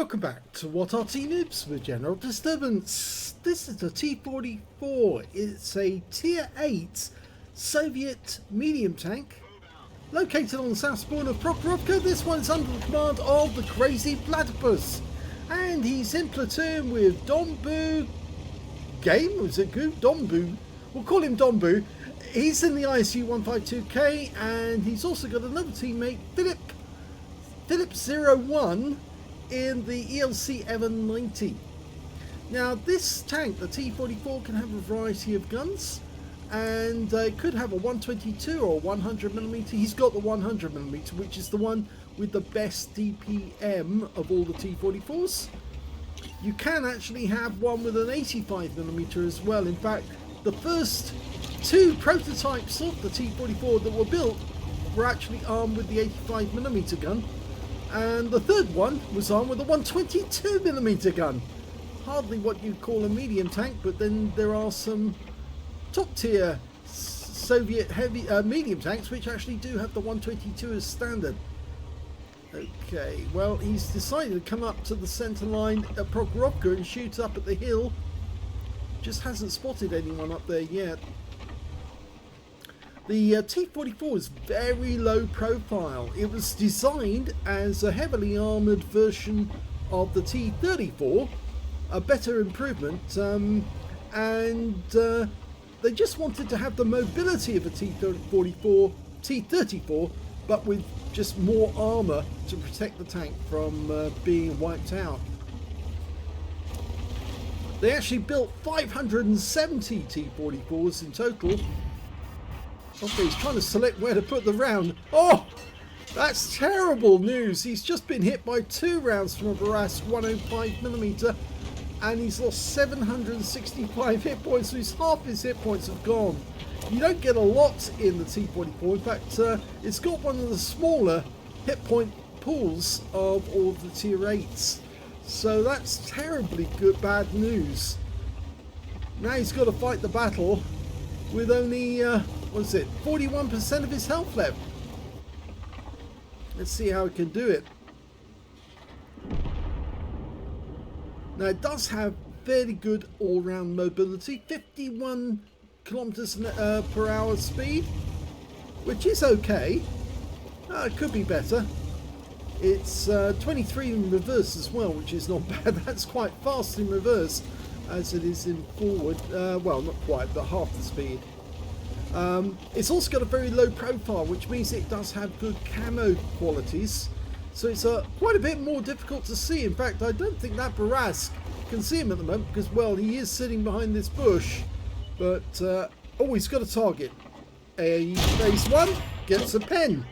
Welcome back to What Are Noobs with General Disturbance. This is the T-44. It's a Tier 8 Soviet medium tank located on the south border of Prokhorovka. This one's under the command of the TheCrazyPlatypus, and he's in platoon with Dombu Game. Was it good? Dombu. We'll call him Dombu. He's in the ISU 152K, and he's also got another teammate, Philip01, in the ELC Ever-90. Now this tank, the T-44, can have a variety of guns, and it could have a 122 or 100mm. He's got the 100mm, which is the one with the best DPM of all the T-44s. You can actually have one with an 85mm as well. In fact, the first two prototypes of the T-44 that were built were actually armed with the 85mm gun, and the third one was armed with a 122mm gun. Hardly what you'd call a medium tank, but then there are some top tier Soviet heavy medium tanks which actually do have the 122 as standard. Okay, well, he's decided to come up to the centre line at Prokhorovka and shoot up at the hill. Just hasn't spotted anyone up there yet. The T-44 is very low profile. It was designed as a heavily armoured version of the T-34, a better improvement, and they just wanted to have the mobility of a T-34, but with just more armour to protect the tank from being wiped out. They actually built 570 T-44s in total. Okay, he's trying to select where to put the round. Oh, that's terrible news. He's just been hit by 2 rounds from a Barras 105mm, and he's lost 765 hit points, so half his hit points have gone. You don't get a lot in the T-44. In fact, it's got one of the smaller hit point pools of all of the Tier 8s. So that's terribly bad news. Now he's got to fight the battle with only, what is it, 41% of his health left. Let's see how he can do it. Now it does have fairly good all-round mobility, 51 kilometers per hour speed, which is okay. It could be better. It's 23 in reverse as well, which is not bad. That's quite fast in reverse as it is in forward. Well, not quite, but half the speed. It's also got a very low profile, which means it does have good camo qualities. So it's quite a bit more difficult to see. In fact, I don't think that Barras can see him at the moment because, well, he is sitting behind this bush. But, oh, he's got a target. Phase 1 gets a pen.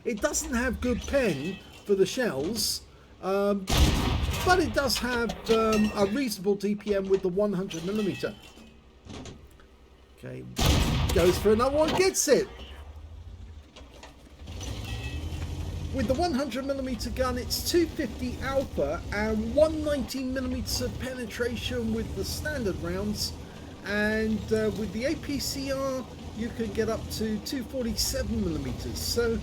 It doesn't have good pen for the shells, but it does have a reasonable DPM with the 100mm. Okay, goes for another one, gets it. With the 100mm gun, it's 250 alpha and 190mm of penetration with the standard rounds, and with the APCR you can get up to 247mm, so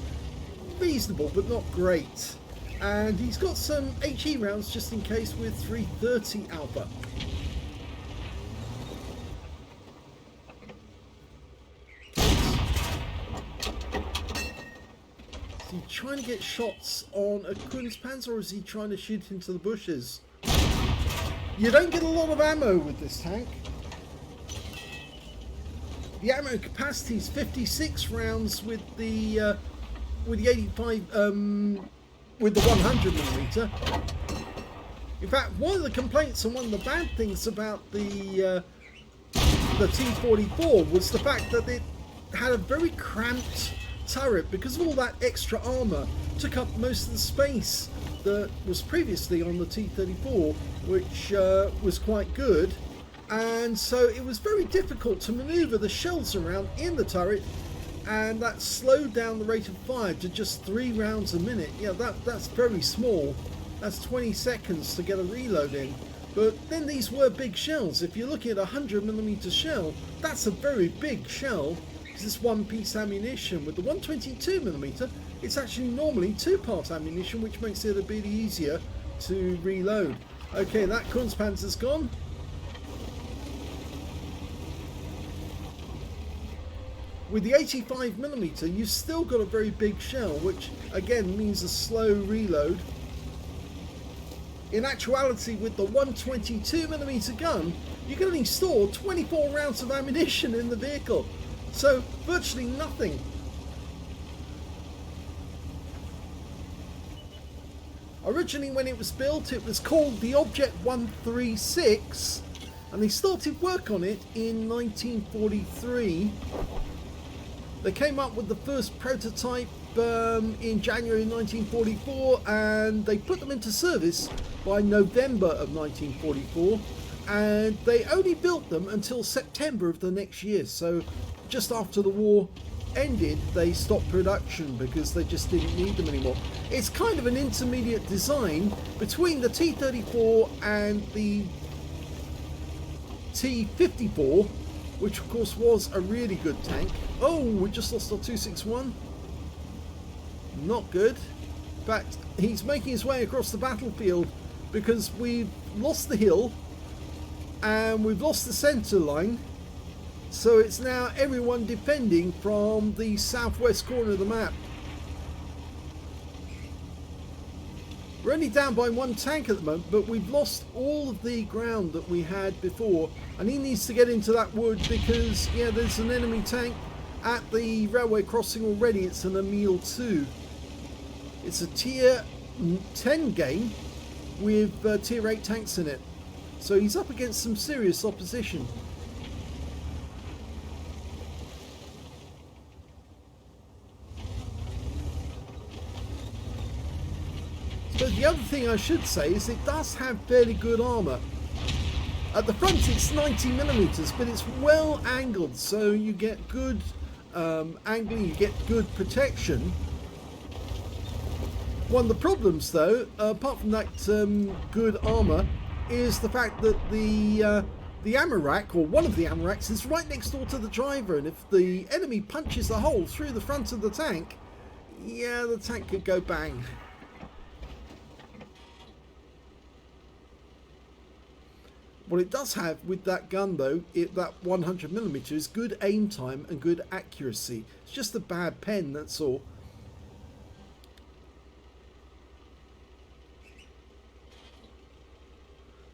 reasonable but not great. And he's got some HE rounds just in case with 330 alpha. Is he trying to get shots on a Kunstpanzer, or is he trying to shoot into the bushes? You don't get a lot of ammo with this tank. The ammo capacity is 56 rounds with the 85 with the 100mm. In fact, one of the complaints and one of the bad things about the T-44 was the fact that it had a very cramped turret because of all that extra armour. Took up most of the space that was previously on the T-34, which was quite good, and so it was very difficult to manoeuvre the shells around in the turret, and that slowed down the rate of fire to just 3 rounds a minute. Yeah, that's very small. That's 20 seconds to get a reload in. But then these were big shells. If you're looking at a 100mm shell, that's a very big shell. It's one piece ammunition. With the 122mm, it's actually normally 2-part ammunition, which makes it a bit easier to reload. Okay, that Kunstpanzer's gone. With the 85mm, you've still got a very big shell, which again means a slow reload. In actuality, with the 122mm gun, you can only store 24 rounds of ammunition in the vehicle, so virtually nothing. Originally, when it was built, it was called the Object 136, and they started work on it in 1943. They came up with the first prototype in January 1944, and they put them into service by November of 1944, and they only built them until September of the next year. So just after the war ended, they stopped production because they just didn't need them anymore. It's kind of an intermediate design between the T-34 and the T-54, which of course was a really good tank. Oh, we just lost our 261. Not good. In fact, he's making his way across the battlefield because we've lost the hill and we've lost the centre line. So it's now everyone defending from the southwest corner of the map. We're only down by one tank at the moment, but we've lost all of the ground that we had before, and he needs to get into that wood because, yeah, there's an enemy tank at the railway crossing already. It's an Emil 2. It's a tier 10 game with tier 8 tanks in it, so he's up against some serious opposition. But the other thing I should say is it does have fairly good armour. At the front it's 90mm, but it's well angled, so you get good angling, you get good protection. One of the problems though, apart from that good armour, is the fact that the ammo rack, or one of the ammo racks, is right next door to the driver, and if the enemy punches a hole through the front of the tank, yeah, the tank could go bang. What it does have with that gun though, that 100mm, is good aim time and good accuracy. It's just a bad pen, that's all.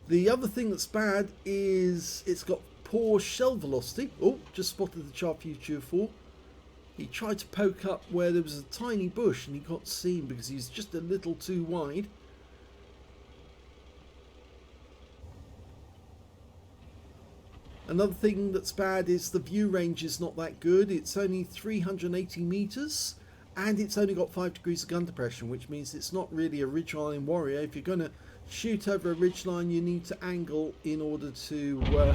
The other thing that's bad is it's got poor shell velocity. Oh, just spotted the GDDR4. He tried to poke up where there was a tiny bush and he got seen because he's just a little too wide. Another thing that's bad is the view range is not that good. It's only 380 meters and it's only got 5 degrees of gun depression, which means it's not really a ridgeline warrior. If you're going to shoot over a ridgeline, you need to angle in order to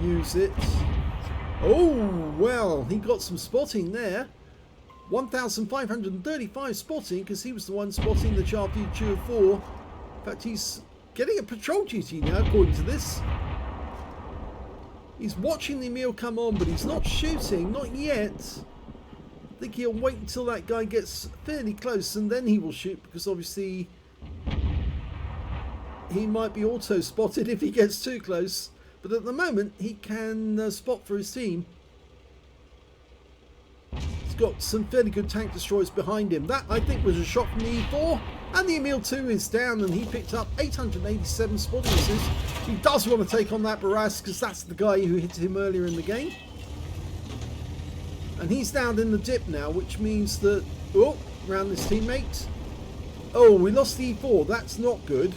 use it. Oh, well, he got some spotting there. 1,535 spotting because he was the one spotting the GDDR4. In fact, he's getting a patrol duty now, according to this. He's watching the Emil come on, but he's not shooting, not yet. I think he'll wait until that guy gets fairly close and then he will shoot, because obviously he might be auto-spotted if he gets too close. But at the moment, he can spot for his team. He's got some fairly good tank destroyers behind him. That, I think, was a shot from the E4. And the Emil 2 is down, and he picked up 887 spotting assists. He does want to take on that Barras, because that's the guy who hit him earlier in the game. And he's down in the dip now, which means that... Oh, round his teammate. Oh, we lost the E4. That's not good.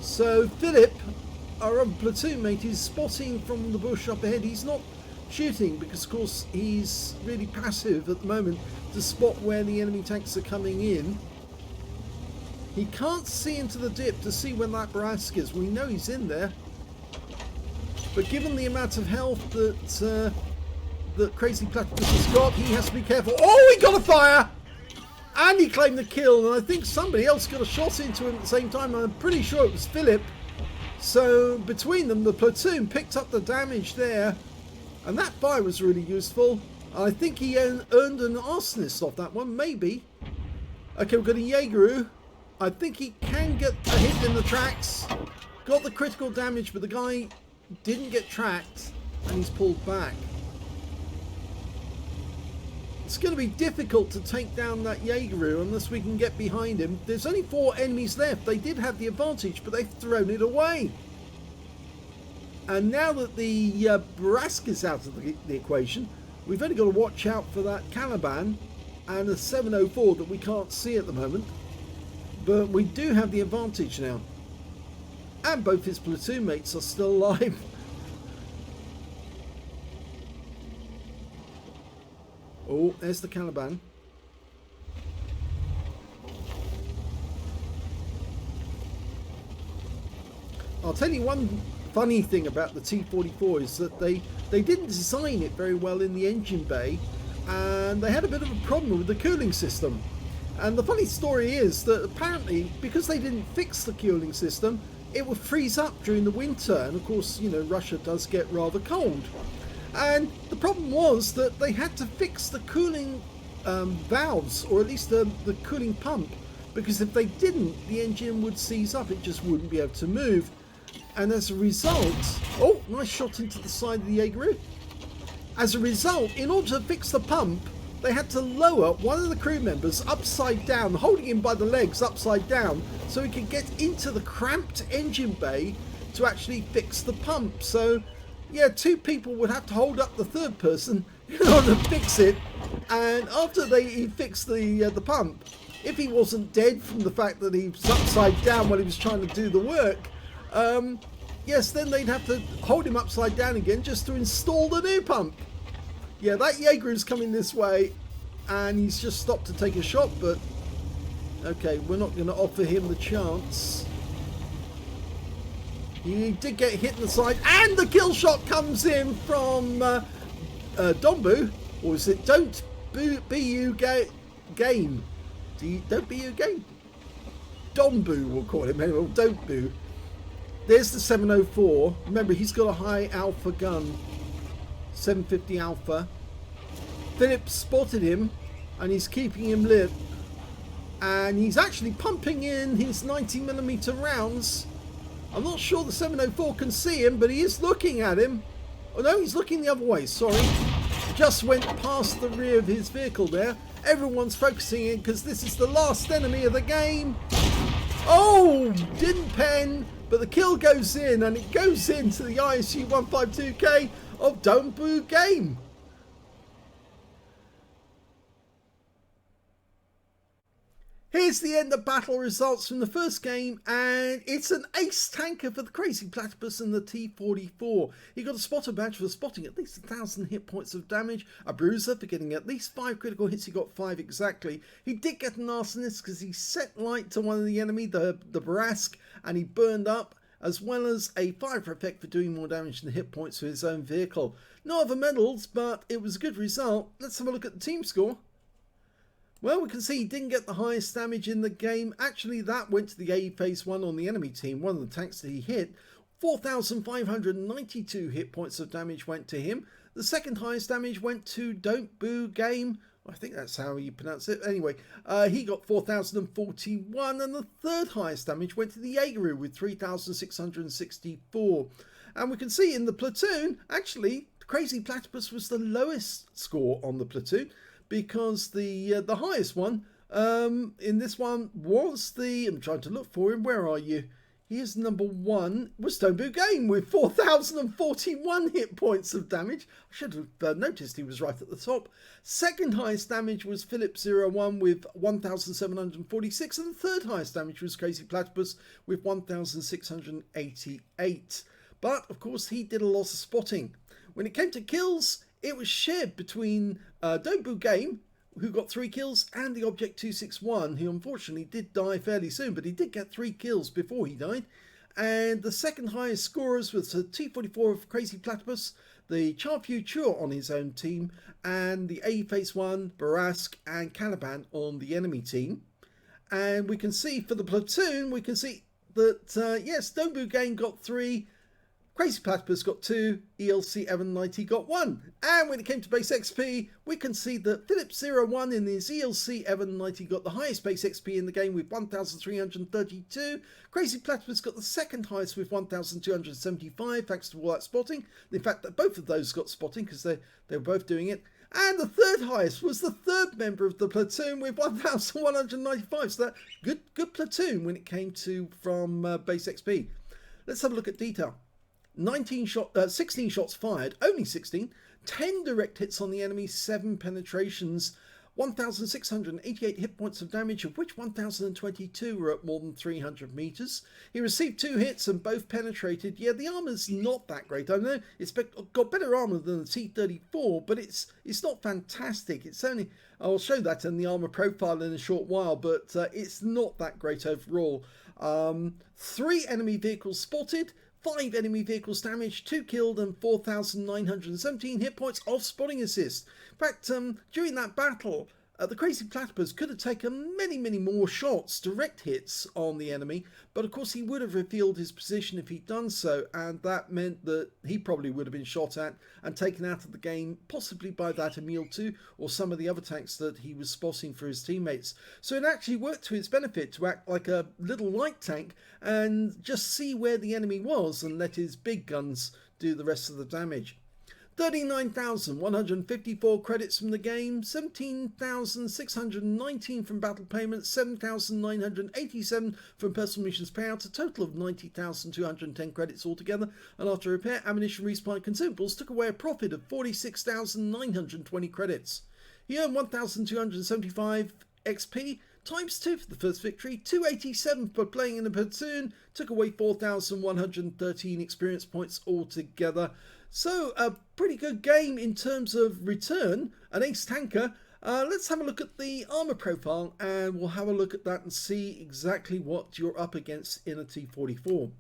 So Philip, our other platoon mate, is spotting from the bush up ahead. He's not shooting because, of course, he's really passive at the moment to spot where the enemy tanks are coming in. He can't see into the dip to see when that Barask is. We know he's in there, but given the amount of health that TheCrazyPlatypus has got, he has to be careful. Oh, he got a fire! And he claimed the kill, and I think somebody else got a shot into him at the same time. I'm pretty sure it was Philip. So between them, the platoon picked up the damage there, and that fire was really useful. I think he earned an arsonist off that one, maybe. Okay, we've got a Jaegeru. I think he can get a hit in the tracks. Got the critical damage, but the guy didn't get tracked and he's pulled back. It's going to be difficult to take down that Jaeger unless we can get behind him. There's only 4 enemies left. They did have the advantage, but they've thrown it away. And now that the Barask is out of the equation, we've only got to watch out for that Caliban and a 704 that we can't see at the moment. But we do have the advantage now. And both his platoon mates are still alive. Oh, there's the Caliban. I'll tell you one funny thing about the T-44 is that they didn't design it very well in the engine bay, and they had a bit of a problem with the cooling system. And the funny story is that apparently because they didn't fix the cooling system, it would freeze up during the winter, and of course, you know, Russia does get rather cold. And the problem was that they had to fix the cooling valves, or at least the cooling pump, because if they didn't, the engine would seize up, it just wouldn't be able to move. And as a result, oh, nice shot into the side of the Jaeger. As a result, in order to fix the pump, they had to lower one of the crew members upside down, holding him by the legs upside down, so he could get into the cramped engine bay to actually fix the pump. So yeah, 2 people would have to hold up the 3rd person in order to fix it. And after he fixed the pump, if he wasn't dead from the fact that he was upside down while he was trying to do the work, yes, then they'd have to hold him upside down again just to install the new pump. Yeah, that Jaeger is coming this way, and he's just stopped to take a shot, but okay, we're not going to offer him the chance. He did get hit in the side, and the kill shot comes in from Dombu, or is it Don't Be You Game? Don't Be You Game? Dombu, we'll call him anyway. Don't Boo. There's the 704. Remember, he's got a high alpha gun, 750 alpha. Philip spotted him, and he's keeping him lit, and he's actually pumping in his 90mm rounds. I'm not sure the 704 can see him, but he is looking at him. Oh no, he's looking the other way, sorry. Just went past the rear of his vehicle there. Everyone's focusing in because this is the last enemy of the game. Oh, didn't pen, but the kill goes in, and it goes into the ISU 152K of Don't Boo Game. Here's the end of battle results from the first game, and it's an ace tanker for the TheCrazyPlatypus and the T-44. He got a spotter badge for spotting at least 1,000 hit points of damage, a bruiser for getting at least 5 critical hits, he got 5 exactly. He did get an arsonist because he set light to one of the enemy, the Barask, and he burned up, as well as a fire effect for doing more damage than hit points for his own vehicle. No other medals, but it was a good result. Let's have a look at the team score. Well, we can see he didn't get the highest damage in the game. Actually, that went to the A phase 1 on the enemy team, one of the tanks that he hit. 4,592 hit points of damage went to him. The second highest damage went to Don't Boo Game. I think that's how you pronounce it. Anyway, he got 4,041, and the third highest damage went to the Jaeger with 3,664. And we can see in the platoon, actually, the TheCrazyPlatypus was the lowest score on the platoon, because the highest one in this one was the, I'm trying to look for him, where are you? He is number 1, was Don't Boo Game with 4,041 hit points of damage. I should have noticed he was right at the top. Second highest damage was Philip01 with 1,746, and the third highest damage was TheCrazyPlatypus with 1,688. But of course he did a lot of spotting. When it came to kills, it was shared between Don't Boo Game, who got 3 kills, and the Object 261, who unfortunately did die fairly soon, but he did get 3 kills before he died. And the second highest scorers was the T-44 of TheCrazyPlatypus, the Char Future on his own team, and the A Phase 1, Barask, and Caliban on the enemy team. And we can see for the platoon, we can see that, yes, Don't Boo Game got 3, CrazyPlatypus got 2, ELC Evan 90 got 1. And when it came to base XP, we can see that Philip01 in his ELC Evan 90 got the highest base XP in the game with 1,332. CrazyPlatypus got the second highest with 1,275 thanks to all that spotting. In fact, both of those got spotting because they were both doing it. And the third highest was the third member of the platoon with 1,195. So that good platoon when it came to from base XP. Let's have a look at detail. 16 shots fired, only 16, 10 direct hits on the enemy, 7 penetrations, 1,688 hit points of damage, of which 1,022 were at more than 300 meters. He received 2 hits and both penetrated. Yeah, the armor's not that great. I know it's got better armor than the T-44, but it's not fantastic. It's only, I'll show that in the armor profile in a short while, but it's not that great overall. 3 enemy vehicles spotted, 5 enemy vehicles damaged, 2 killed, and 4,917 hit points of spotting assist. In fact, during that battle, the CrazyPlatypus could have taken many more shots, direct hits on the enemy, but of course he would have revealed his position if he'd done so, and that meant that he probably would have been shot at and taken out of the game, possibly by that Emil 2 or some of the other tanks that he was spotting for his teammates. So it actually worked to his benefit to act like a little light tank and just see where the enemy was and let his big guns do the rest of the damage. 39,154 credits from the game, 17,619 from battle payments, 7,987 from personal missions payout, a total of 90,210 credits altogether, and after repair, ammunition, respawn and consumables took away a profit of 46,920 credits. He earned 1,275 XP, times 2 for the first victory, 287 for playing in a platoon, took away 4,113 experience points altogether. So a pretty good game in terms of return, an ace tanker. Let's have a look at the armor profile and we'll have a look at that and see exactly what you're up against in a T-44.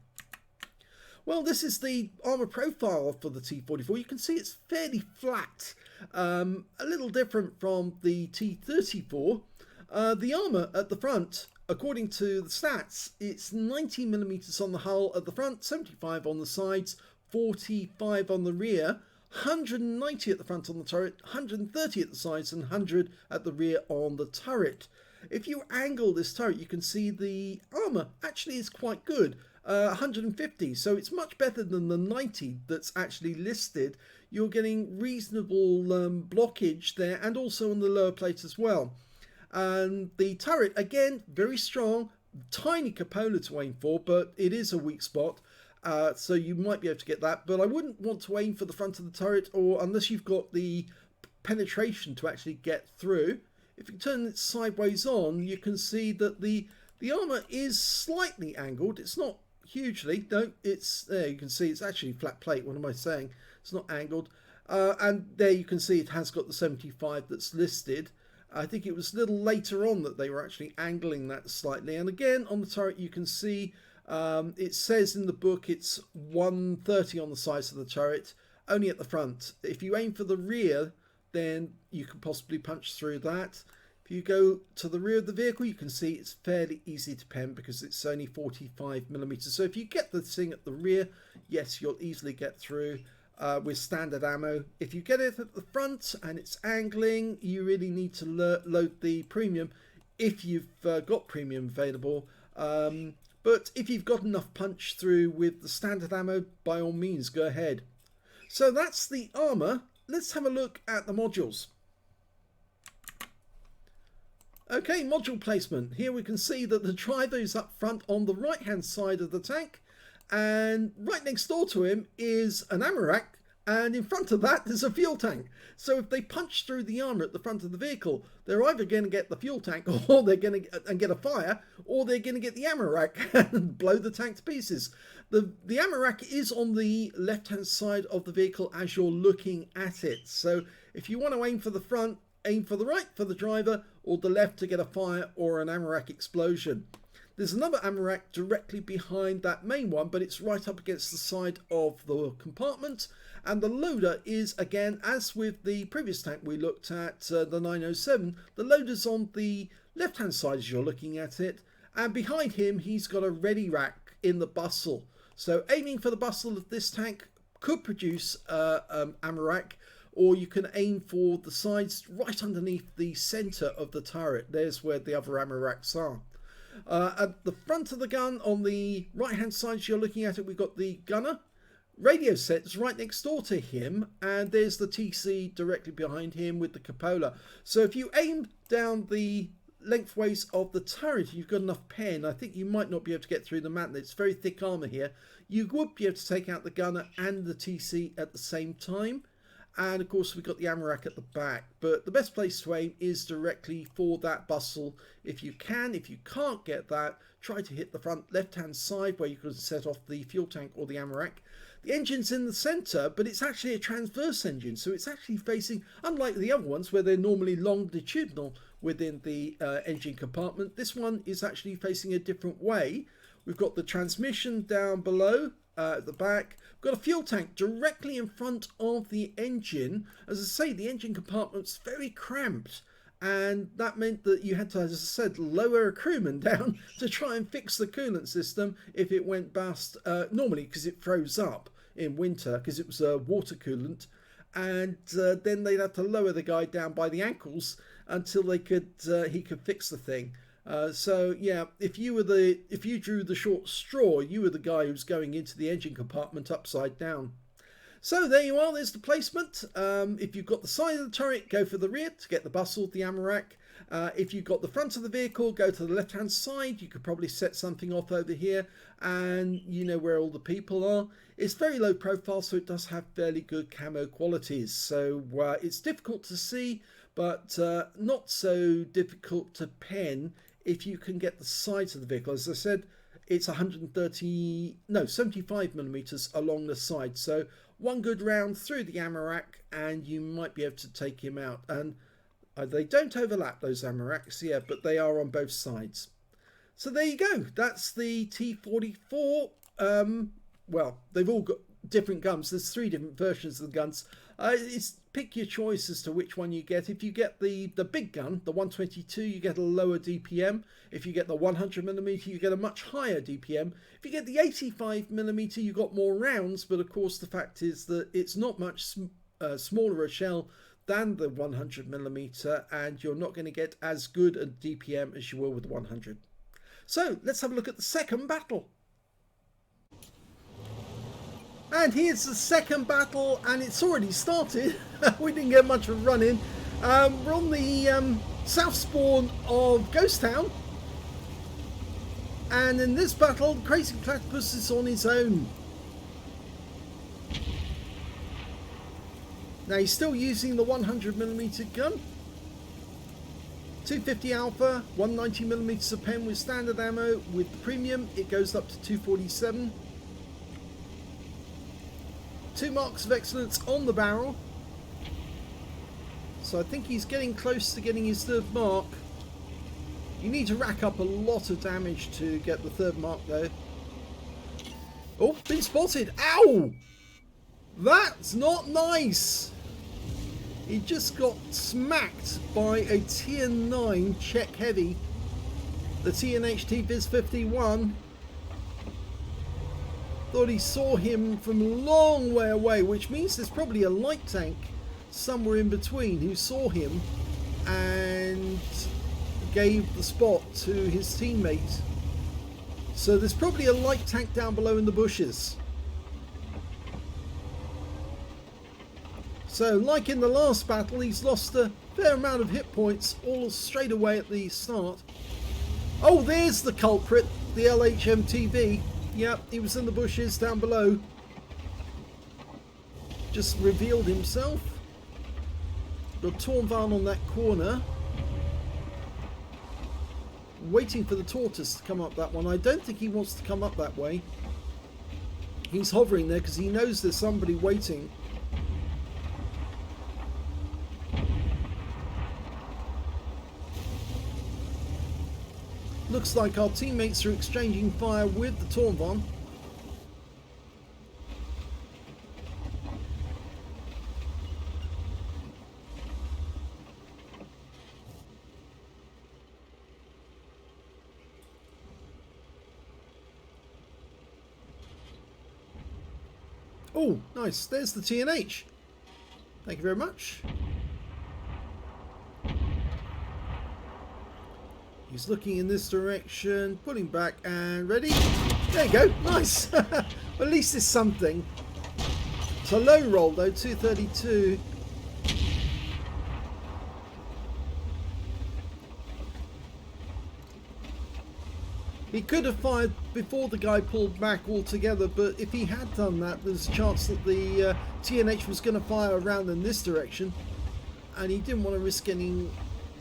Well, this is the armor profile for the T-44. You can see it's fairly flat, a little different from the T-34. The armor at the front, according to the stats, it's 90mm on the hull at the front, 75 on the sides, 45 on the rear, 190 at the front on the turret, 130 at the sides, and 100 at the rear on the turret. If you angle this turret, you can see the armor actually is quite good, 150, so it's much better than the 90 that's actually listed. You're getting reasonable blockage there, and also on the lower plate as well. And the turret, again, very strong, tiny cupola to aim for, but it is a weak spot. So you might be able to get that, but I wouldn't want to aim for the front of the turret, or unless you've got the penetration to actually get through. If you turn it sideways on, you can see that the armor is slightly angled. It's not hugely, no, it's there. You can see it's actually flat plate. What am I saying? It's not angled. And there you can see it has got the 75 that's listed. I think it was a little later on that they were actually angling that slightly. And again, on the turret, you can see it says in the book it's 130 on the sides of the turret, only at the front. If you aim for the rear, then you can possibly punch through that. If you go to the rear of the vehicle, you can see it's fairly easy to pen because it's only 45mm. So if you get the thing at the rear, yes, you'll easily get through with standard ammo. If you get it at the front and it's angling, you really need to load the premium if you've got premium available. But if you've got enough punch through with the standard ammo, by all means, go ahead. So that's the armor. Let's have a look at the modules. Okay, module placement. Here we can see that the driver is up front on the right hand side of the tank, and right next door to him is an ammo rack, and in front of that there's a fuel tank. So if they punch through the armor at the front of the vehicle, they're either going to get the fuel tank, or they're going to get a fire, or they're going to get the ammo rack and blow the tank to pieces. The ammo rack is on the left hand side of the vehicle as you're looking at it. So if you want to aim for the front, aim for the right for the driver, or the left to get a fire or an ammo rack explosion. There's another ammo rack directly behind that main one, but it's right up against the side of the compartment. And the loader is, again, as with the previous tank we looked at, the 907, the loader's on the left-hand side as you're looking at it. And behind him, he's got a ready rack in the bustle. So aiming for the bustle of this tank could produce ammo rack, or you can aim for the sides right underneath the center of the turret. There's where the other ammo racks are. At the front of the gun, on the right hand side as you're looking at it, we've got the gunner. Radio set's right next door to him, and there's the TC directly behind him with the cupola. So if you aim down the lengthways of the turret, you've got enough pen. I think you might not be able to get through the mantle. It's very thick armor here. You would be able to take out the gunner and the TC at the same time. And of course we've got the ammo rack at the back, but the best place to aim is directly for that bustle if you can. If you can't get that, try to hit the front left hand side where you could set off the fuel tank or the ammo rack. The engine's in the center, but it's actually a transverse engine, so it's actually facing, unlike the other ones where they're normally longitudinal within the engine compartment, this one is actually facing a different way. We've got the transmission down below at the back. We've got a fuel tank directly in front of the engine. As I say, the engine compartment's very cramped, and that meant that you had to, as I said, lower a crewman down to try and fix the coolant system if it went bust, normally because it froze up in winter because it was a water coolant, and then they'd have to lower the guy down by the ankles until he could fix the thing. So yeah, if you drew the short straw, you were the guy who's going into the engine compartment upside down. So there you are, there's the placement. If you've got the side of the turret, go for the rear to get the bustle, the ammo rack. If you've got the front of the vehicle, go to the left hand side. You could probably set something off over here, and you know where all the people are. It's very low profile, so it does have fairly good camo qualities. So it's difficult to see, but not so difficult to pen if you can get the sides of the vehicle. As I said, it's 75 millimeters along the side. So one good round through the ammo rack and you might be able to take him out. And they don't overlap, those ammo racks, yeah, but they are on both sides. So there you go. That's the T-44. Well, they've all got different guns. There's 3 different versions of the guns. It's pick your choice as to which one you get. If you get the big gun, the 122, you get a lower DPM. If you get the 100mm, you get a much higher DPM. If you get the 85mm, you got more rounds, but of course the fact is that it's not much smaller a shell than the 100mm, and you're not going to get as good a DPM as you will with the 100. So let's have a look at the second battle. And here's the second battle, and it's already started. We didn't get much of a run in. We're on the south spawn of Ghost Town, and in this battle, the TheCrazyPlatypus is on his own. Now he's still using the 100mm gun. 250 alpha, 190mm of pen with standard ammo. With the premium, it goes up to 247. 2 marks of excellence on the barrel. So I think he's getting close to getting his 3rd mark. You need to rack up a lot of damage to get the 3rd mark though. Oh, been spotted. Ow! That's not nice. He just got smacked by a tier 9 Czech heavy. The TNHT Viz 51. Thought he saw him from a long way away, which means there's probably a light tank somewhere in between who saw him and gave the spot to his teammate. So there's probably a light tank down below in the bushes. So like in the last battle, he's lost a fair amount of hit points all straight away at the start. Oh, there's the culprit, the LHMTV. Yep, he was in the bushes down below. Just revealed himself. Got Tornvan on that corner. Waiting for the tortoise to come up that one. I don't think he wants to come up that way. He's hovering there because he knows there's somebody waiting. Looks like our teammates are exchanging fire with the Tornvan. Oh, nice. There's the TNH. Thank you very much. He's looking in this direction, pulling back and ready. There you go. Nice. Well, at least it's something. It's a low roll though, 232. He could have fired before the guy pulled back altogether, but if he had done that, there's a chance that the TNH was going to fire around in this direction, and he didn't want to risk getting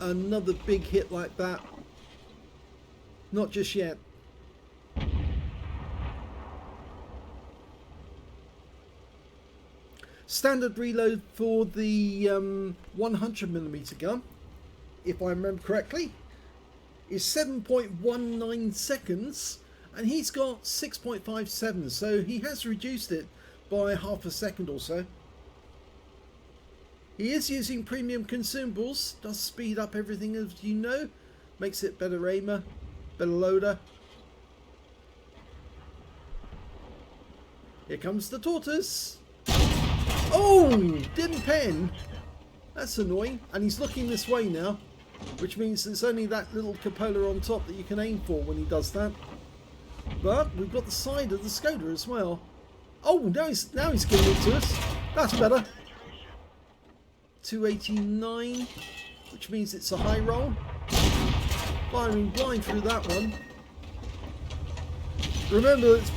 another big hit like that. Not just yet. Standard reload for the 100mm gun, if I remember correctly, is 7.19 seconds, and he's got 6.57, so he has reduced it by half a second or so. He is using premium consumables, does speed up everything as you know, makes it better aimer, better loader. Here comes the tortoise. Oh, didn't pen. That's annoying, and he's looking this way now, which means there's only that little cupola on top that you can aim for when he does that. But we've got the side of the Skoda as well. Oh, now he's giving it to us. That's better. 289, which means it's a high roll. Firing blind through that one. Remember, it's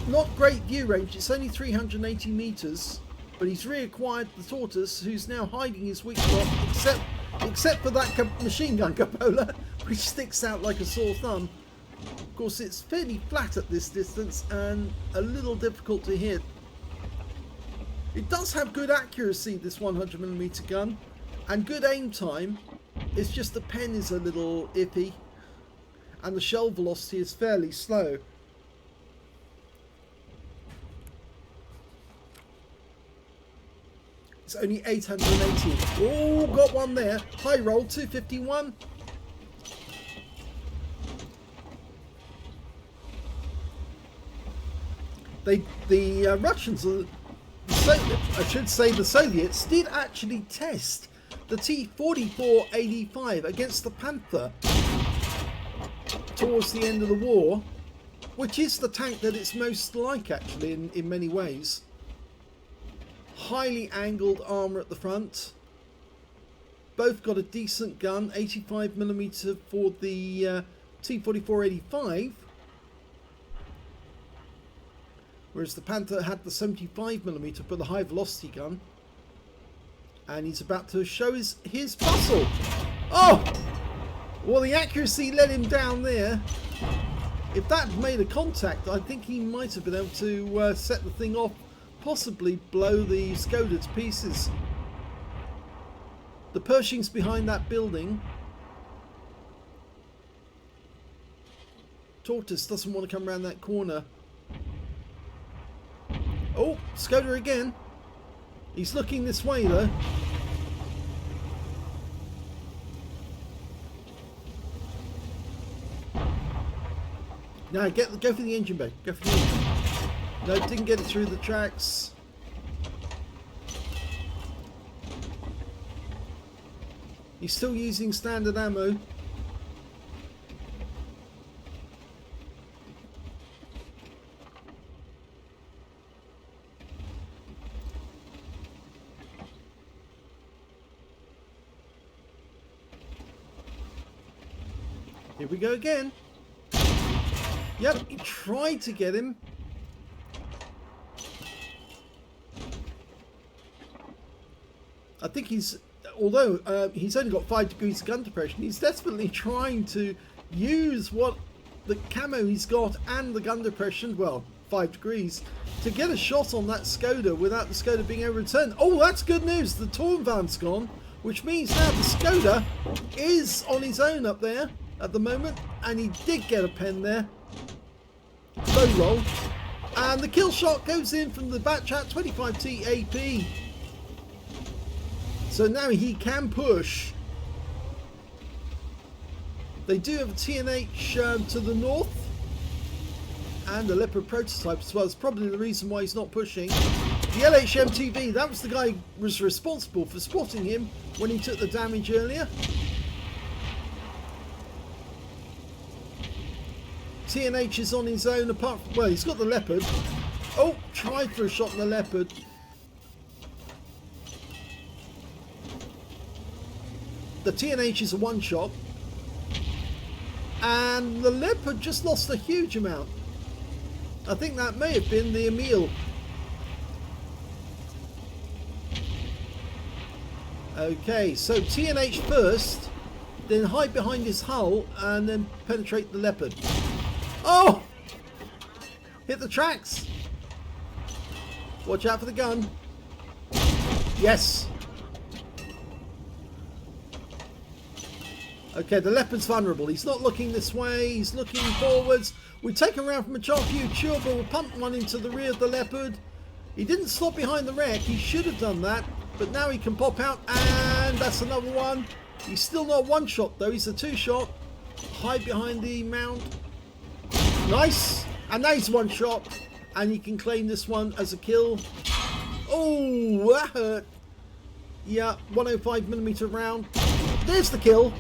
not great view range. It's only 380 meters, but he's reacquired the tortoise, who's now hiding his weak spot, except for that machine gun cupola, which sticks out like a sore thumb. Of course, it's fairly flat at this distance and a little difficult to hit. It does have good accuracy, this 100mm gun, and good aim time. It's just the pen is a little iffy, and the shell velocity is fairly slow. It's only 880. Oh, got one there. High roll, 251. The Russians, I should say the Soviets, did actually test the T-44 85 against the Panther towards the end of the war, which is the tank that it's most like actually in many ways. Highly angled armour at the front. Both got a decent gun, 85mm for the T-44 85, whereas the Panther had the 75mm for the high velocity gun. And he's about to show his muscle. Oh! Well, the accuracy let him down there. If that had made a contact, I think he might have been able to set the thing off, possibly blow the Skoda to pieces. The Pershing's behind that building. Tortoise doesn't want to come around that corner. Oh, Skoda again. He's looking this way though. Now go for the engine bay. Go for the engine. No, didn't get it through the tracks. He's still using standard ammo. Here we go again. Yep, he tried to get him. I think he's, although he's only got 5 degrees of gun depression, he's desperately trying to use what the camo he's got and the gun depression, well, 5 degrees, to get a shot on that Skoda without the Skoda being able to return. Oh, that's good news. The Tornvan's gone, which means now the Skoda is on his own up there at the moment, and he did get a pen there. Low roll, and the kill shot goes in from the back chat 25T AP. So now he can push. They do have a TNH to the north, And the Leopard prototype as well. It's probably the reason why he's not pushing. The LHMTV, that was the guy who was responsible for spotting him when he took the damage earlier. TNH is on his own apart from, well, he's got the Leopard. Oh, tried for a shot on the Leopard. The TNH is a one shot. And the Leopard just lost a huge amount. I think that may have been the Emil. Okay, so TNH first, then hide behind his hull and then penetrate the Leopard. Oh! Hit the tracks. Watch out for the gun. Yes. Okay, the Leopard's vulnerable. He's not looking this way. He's looking forwards. We take him around from a Charview Churba. We'll pump one into the rear of the Leopard. He didn't stop behind the wreck. He should have done that. But now he can pop out. And that's another one. He's still not one shot though. He's a two shot. Hide behind the mount. Nice. And now he's one shot. And you can claim this one as a kill. Oh, that hurt. Yeah, 105mm round. There's the kill.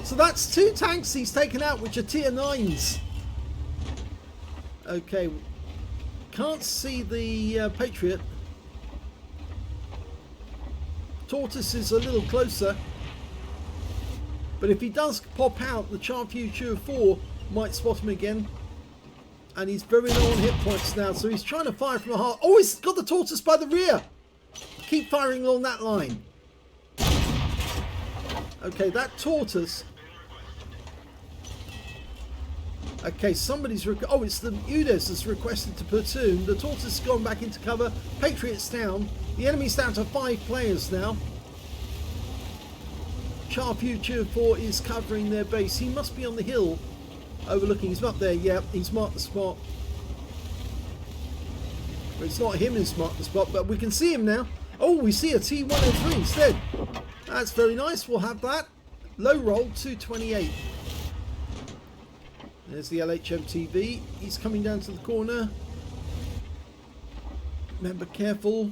So that's two tanks he's taken out, which are tier 9s. Okay. Can't see the Patriot. Tortoise is a little closer. But if he does pop out, the Charview 4 might spot him again. And he's very low on hit points now, so he's trying to fire from a heart. Oh, he's got the Tortoise by the rear. Keep firing along that line. Okay, that Tortoise. Okay, somebody's... oh, it's the Udes that's requested to platoon. The Tortoise has gone back into cover. Patriot's down. The enemy's down to 5 players now. Charview 4 is covering their base. He must be on the hill overlooking. He's up there. Yeah, he's marked the spot. But it's not him who's marked the spot, but we can see him now. Oh, we see a T-103 instead. That's very nice. We'll have that. Low roll, 228. There's the LHMTV. He's coming down to the corner. Remember, careful.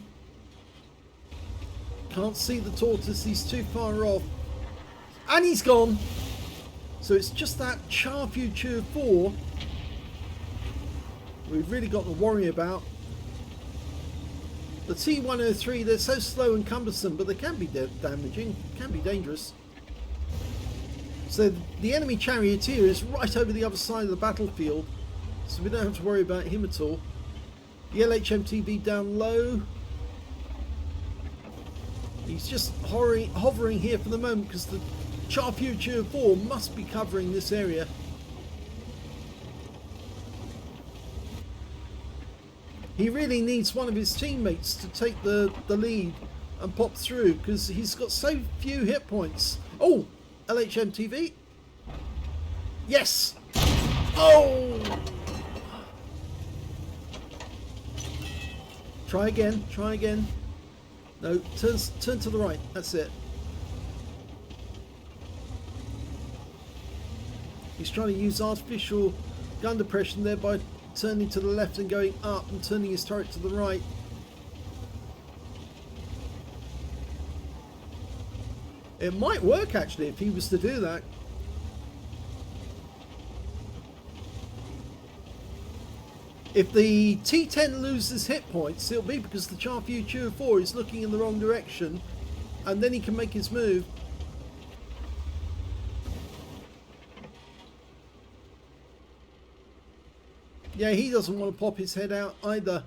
Can't see the Tortoise. He's too far off. And he's gone. So it's just that Charview 4 we've really got to worry about. The T-103, they're so slow and cumbersome, but they can be damaging, can be dangerous. So the enemy charioteer is right over the other side of the battlefield, so we don't have to worry about him at all. The LHMTV down low. He's just hovering here for the moment because the Charview 4 must be covering this area. He really needs one of his teammates to take the lead and pop through because he's got so few hit points. Oh, LHMTV. Yes. Oh. Try again. Try again. No, turn to the right. That's it. He's trying to use artificial gun depression there by turning to the left and going up and turning his turret to the right. It might work actually if he was to do that. If the T10 loses hit points, it'll be because the Charview 4 is looking in the wrong direction, and then he can make his move. Yeah, he doesn't want to pop his head out either.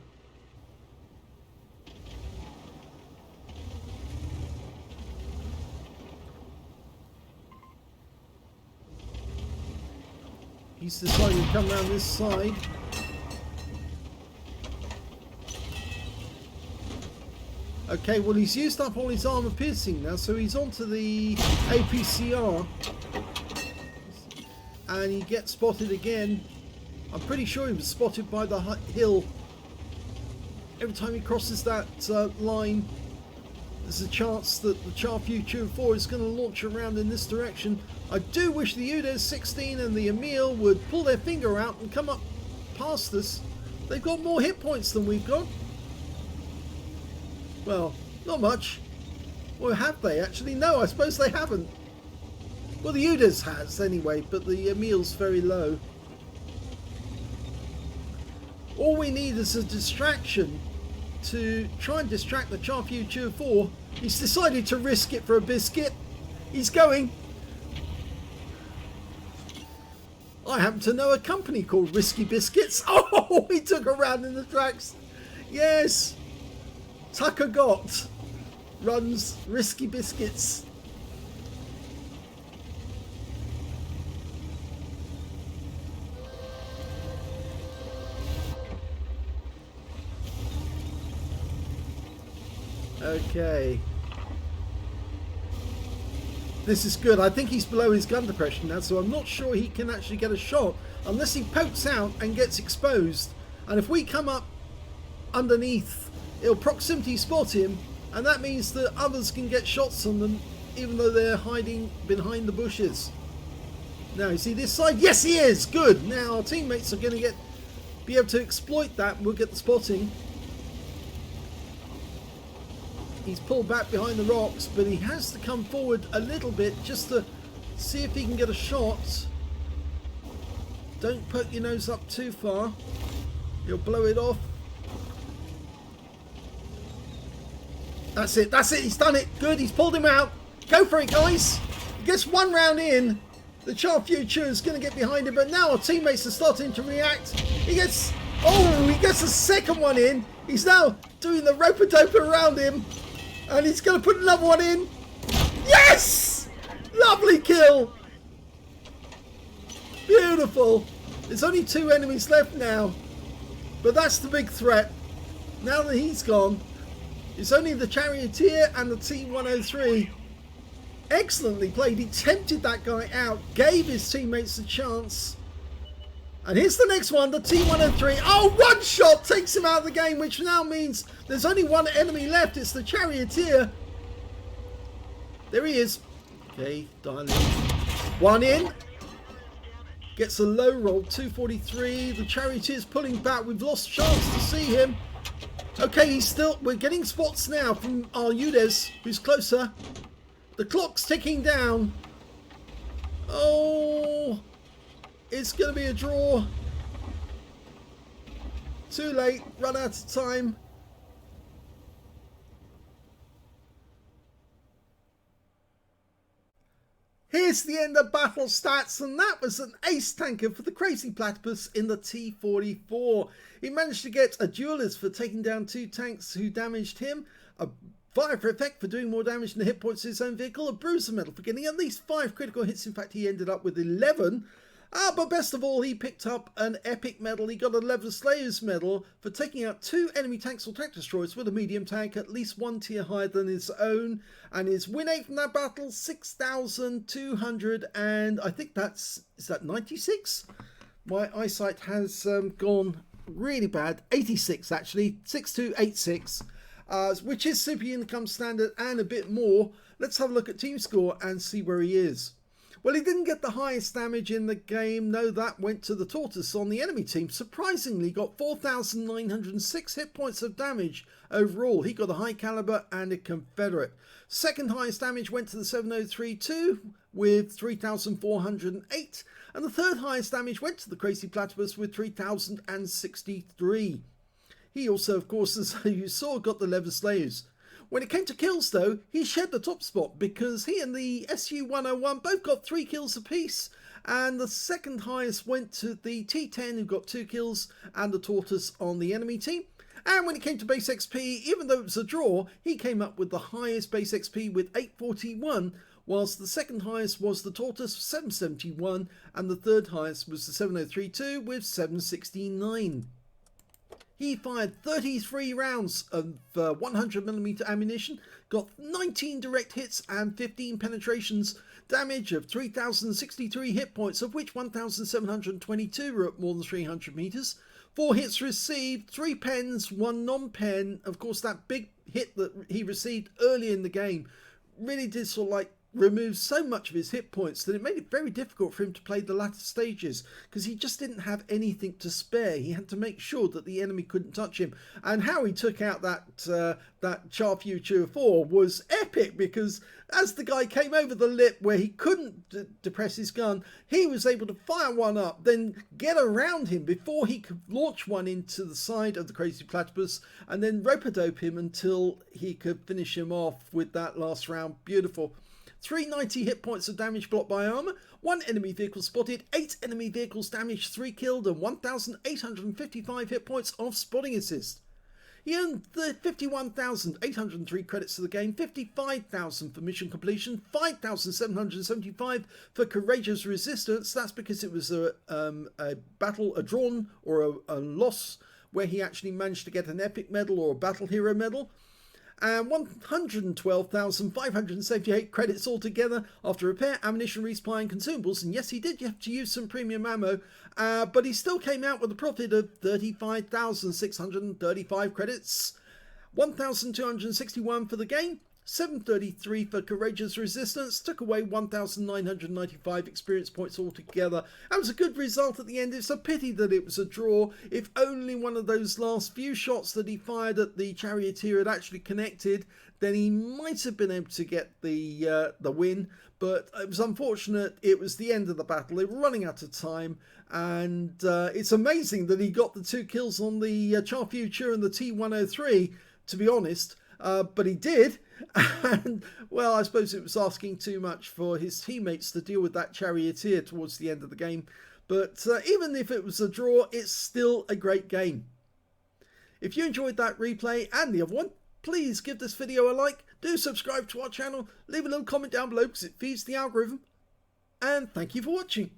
He's decided to come around this side. Okay, well he's used up all his armor piercing now, so he's onto the APCR. And he gets spotted again. I'm pretty sure he was spotted by the hill. Every time he crosses that line, there's a chance that the Charview 4 is going to launch around in this direction. I do wish the Udes 16 and the Emil would pull their finger out and come up past us. They've got more hit points than we've got. Well, not much. Or have they actually? No, I suppose they haven't. Well, the Udas has anyway, but the Emil's very low. All we need is a distraction to try and distract the T-44. He's decided to risk it for a biscuit. He's going. I happen to know a company called Risky Biscuits. Oh, he took a round in the tracks. Yes. Tucker Gott runs Risky Biscuits. Okay. This is good. I think he's below his gun depression now, so I'm not sure he can actually get a shot unless he pokes out and gets exposed. And if we come up underneath, it'll proximity spot him, and that means that others can get shots on them even though they're hiding behind the bushes. Now, you see this side? Yes, he is! Good! Now our teammates are going to be able to exploit that, and we'll get the spotting. He's pulled back behind the rocks, but he has to come forward a little bit just to see if he can get a shot. Don't poke your nose up too far. You'll blow it off. That's it, that's it, he's done it. Good, he's pulled him out. Go for it, guys. He gets one round in. The T-44 is going to get behind him, but now our teammates are starting to react. He gets a second one in. He's now doing the rope-a-dope around him. And he's going to put another one in. Yes! Lovely kill. Beautiful. There's only 2 enemies left now. But that's the big threat. Now that he's gone, it's only the Charioteer and the T-103. Excellently played. He tempted that guy out. Gave his teammates a chance. And here's the next one, the T-103. Oh, one shot takes him out of the game, which now means there's only one enemy left. It's the Charioteer. There he is. Okay, dialing. One in. Gets a low roll, 243. The Charioteer's pulling back. We've lost chance to see him. Okay, we're getting spots now from our Udes, who's closer. The clock's ticking down. Oh... It's going to be a draw. Too late. Run out of time. Here's the end of battle stats, and that was an ace tanker for the Crazy Platypus in the T-44. He managed to get a duelist for taking down 2 tanks who damaged him, a fire for effect for doing more damage than the hit points to his own vehicle, a bruiser medal for getting at least 5 critical hits. In fact, he ended up with 11. But best of all, he picked up an epic medal. He got a Lever Slayer's medal for taking out 2 enemy tanks or tank destroyers with a medium tank, at least 1 tier higher than his own. And his win rate from that battle, 6,200, and I think is that 96? My eyesight has gone really bad. 86 actually, 6286, which is super income standard and a bit more. Let's have a look at team score and see where he is. Well, he didn't get the highest damage in the game. No, that went to the Tortoise on the enemy team. Surprisingly, got 4,906 hit points of damage overall. He got a high caliber and a Confederate. Second highest damage went to the 7032 with 3,408. And the third highest damage went to the Crazy Platypus with 3,063. He also, of course, as you saw, got the Lever Slayers. When it came to kills, though, he shared the top spot because he and the SU-101 both got 3 kills apiece. And the second highest went to the T-10, who got 2 kills, and the Tortoise on the enemy team. And when it came to base XP, even though it was a draw, he came up with the highest base XP with 841, whilst the second highest was the Tortoise, 771, and the third highest was the 7032 with 769. He fired 33 rounds of 100mm ammunition, got 19 direct hits and 15 penetrations, damage of 3,063 hit points, of which 1,722 were at more than 300 meters, 4 hits received, 3 pens, 1 non-pen. Of course, that big hit that he received early in the game really did sort of like removed so much of his hit points that it made it very difficult for him to play the latter stages, because he just didn't have anything to spare. He had to make sure that the enemy couldn't touch him. And how he took out that T-44 was epic, because as the guy came over the lip where he couldn't depress his gun, he was able to fire one up, then get around him before he could launch one into the side of the Crazy Platypus, and then rope-a-dope him until he could finish him off with that last round. Beautiful. 390 hit points of damage blocked by armor, 1 enemy vehicle spotted, 8 enemy vehicles damaged, 3 killed, and 1,855 hit points of spotting assist. He earned the 51,803 credits for the game, 55,000 for mission completion, 5,775 for courageous resistance. That's because it was a battle, a drawn or a loss, where he actually managed to get an epic medal or a battle hero medal. And 112,578 credits altogether after repair, ammunition, resupply and consumables. And yes, he did have to use some premium ammo, but he still came out with a profit of 35,635 credits, 1,261 for the game, 733 for courageous resistance, took away 1,995 experience points altogether. That was a good result at the end. It's a pity that it was a draw. If only one of those last few shots that he fired at the charioteer had actually connected, then he might have been able to get the win. But it was unfortunate. It was the end of the battle. They were running out of time, and it's amazing that he got the 2 kills on the Charfuture and the T-103, to be honest. But he did, and well, I suppose it was asking too much for his teammates to deal with that charioteer towards the end of the game. But even if it was a draw, it's still a great game. If you enjoyed that replay and the other one, please give this video a like, do subscribe to our channel, leave a little comment down below because it feeds the algorithm, and thank you for watching.